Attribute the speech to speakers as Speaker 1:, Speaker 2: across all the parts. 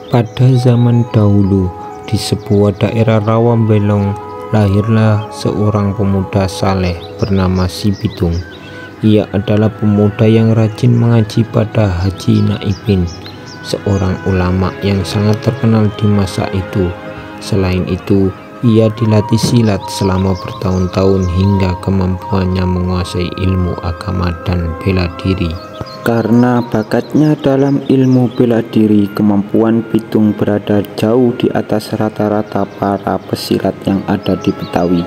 Speaker 1: Pada zaman dahulu, di sebuah daerah rawa Belong, lahirlah seorang pemuda saleh bernama Si Pitung. Ia adalah pemuda yang rajin mengaji pada Haji Naipin, seorang ulama yang sangat terkenal di masa itu. Selain itu, ia dilatih silat selama bertahun-tahun hingga kemampuannya menguasai ilmu agama dan bela diri. Karena bakatnya dalam ilmu bela diri, kemampuan Pitung berada jauh di atas rata-rata para pesilat yang ada di Betawi.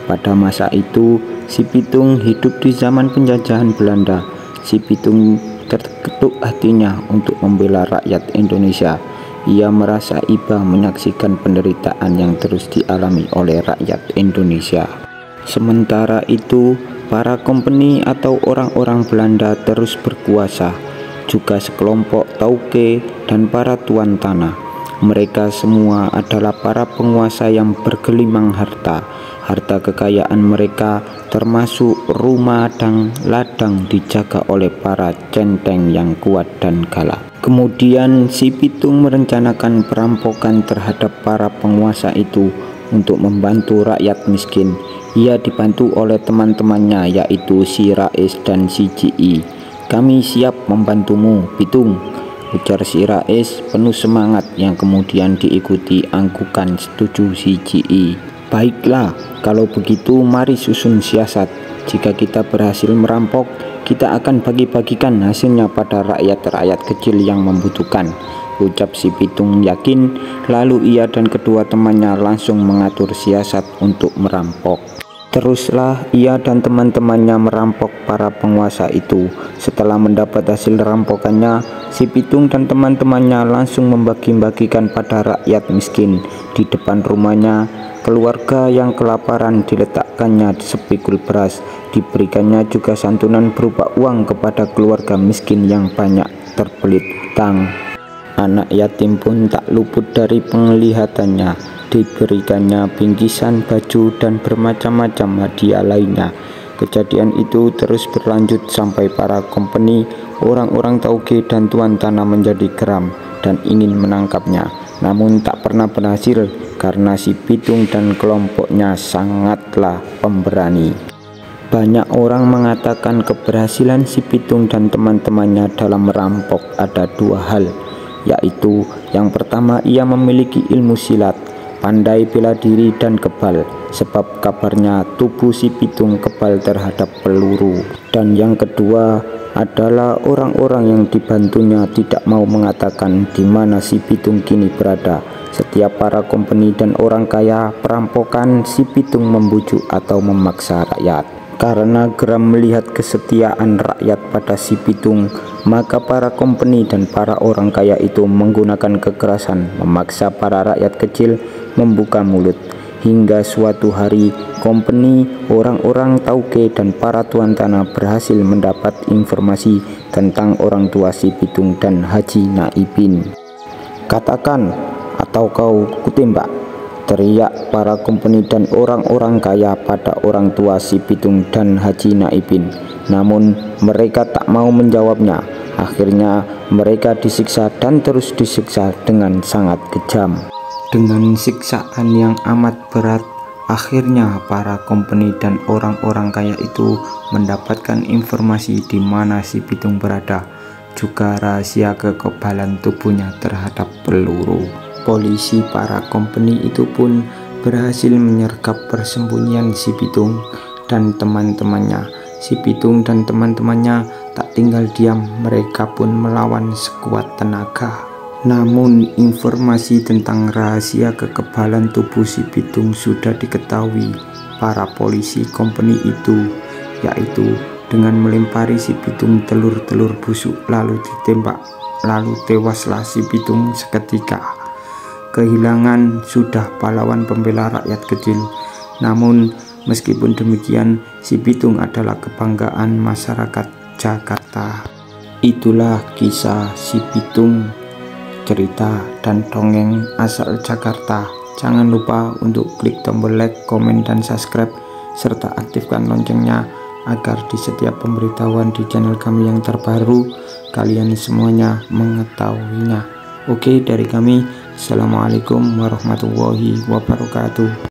Speaker 1: Pada masa itu, Si Pitung hidup di zaman penjajahan Belanda. Si Pitung terketuk hatinya untuk membela rakyat Indonesia. Ia merasa iba menyaksikan penderitaan yang terus dialami oleh rakyat Indonesia. Sementara itu, para kompeni atau orang-orang Belanda terus berkuasa, juga sekelompok tauke dan para tuan tanah. Mereka semua adalah para penguasa yang bergelimang harta. Harta kekayaan mereka termasuk rumah dan ladang dijaga oleh para centeng yang kuat dan galak. Kemudian Si Pitung merencanakan perampokan terhadap para penguasa itu untuk membantu rakyat miskin. Ia dibantu oleh teman-temannya yaitu Si Rais dan Si Ji. "Kami siap membantumu, Pitung," ujar Si Rais penuh semangat yang kemudian diikuti anggukan setuju Si Ji. "Baiklah, kalau begitu mari susun siasat. Jika kita berhasil merampok, kita akan bagi-bagikan hasilnya pada rakyat-rakyat kecil yang membutuhkan," ucap Si Pitung yakin. Lalu ia dan kedua temannya langsung mengatur siasat untuk merampok. Teruslah ia dan teman-temannya merampok para penguasa itu. Setelah mendapat hasil rampokannya, Si Pitung dan teman-temannya langsung membagi-bagikan pada rakyat miskin. Di depan rumahnya, keluarga yang kelaparan diletakkannya sepikul beras. Diberikannya juga santunan berupa uang kepada keluarga miskin yang banyak terbelit hutang. Anak yatim pun tak luput dari penglihatannya. Diberikannya bingkisan, baju, dan bermacam-macam hadiah lainnya. Kejadian itu terus berlanjut sampai para kompeni, orang-orang tauke, dan tuan tanah menjadi geram dan ingin menangkapnya. Namun tak pernah berhasil karena Si Pitung dan kelompoknya sangatlah pemberani. Banyak orang mengatakan keberhasilan Si Pitung dan teman-temannya dalam merampok ada dua hal, yaitu yang pertama, ia memiliki ilmu silat, pandai bela diri, dan kebal, sebab kabarnya tubuh Si Pitung kebal terhadap peluru. Dan yang kedua adalah orang-orang yang dibantunya tidak mau mengatakan di mana Si Pitung kini berada. Setiap para kompeni dan orang kaya perampokan, Si Pitung membujuk atau memaksa rakyat. Karena geram melihat kesetiaan rakyat pada Si Pitung, maka para kompeni dan para orang kaya itu menggunakan kekerasan, memaksa para rakyat kecil membuka mulut. Hingga suatu hari, kompeni, orang-orang tauke, dan para tuan tanah berhasil mendapat informasi tentang orang tua Si Pitung dan Haji Naipin. "Katakan atau kau kutembak," teriak para kompeni dan orang-orang kaya pada orang tua Si Pitung dan Haji Naipin. Namun mereka tak mau menjawabnya. Akhirnya mereka disiksa dan terus disiksa dengan sangat kejam. Dengan siksaan yang amat berat, akhirnya para kompeni dan orang-orang kaya itu mendapatkan informasi di mana Si Pitung berada, juga rahasia kekebalan tubuhnya terhadap peluru. Polisi para kompeni itu pun berhasil menyergap persembunyian Si Pitung dan teman-temannya. Si Pitung dan teman-temannya tak tinggal diam, mereka pun melawan sekuat tenaga. Namun informasi tentang rahasia kekebalan tubuh Si Pitung sudah diketahui para polisi kompeni itu, yaitu dengan melempari Si Pitung telur-telur busuk lalu ditembak. Lalu tewaslah Si Pitung seketika. Kehilangan sudah pahlawan pembela rakyat kecil. Namun meskipun demikian, Si Pitung adalah kebanggaan masyarakat Jakarta. Itulah kisah Si Pitung, cerita dan dongeng asal Jakarta. Jangan lupa untuk klik tombol like, komen, dan subscribe, serta aktifkan loncengnya agar di setiap pemberitahuan di channel kami yang terbaru, kalian semuanya mengetahuinya.
Speaker 2: Oke, dari kami, Assalamualaikum warahmatullahi wabarakatuh.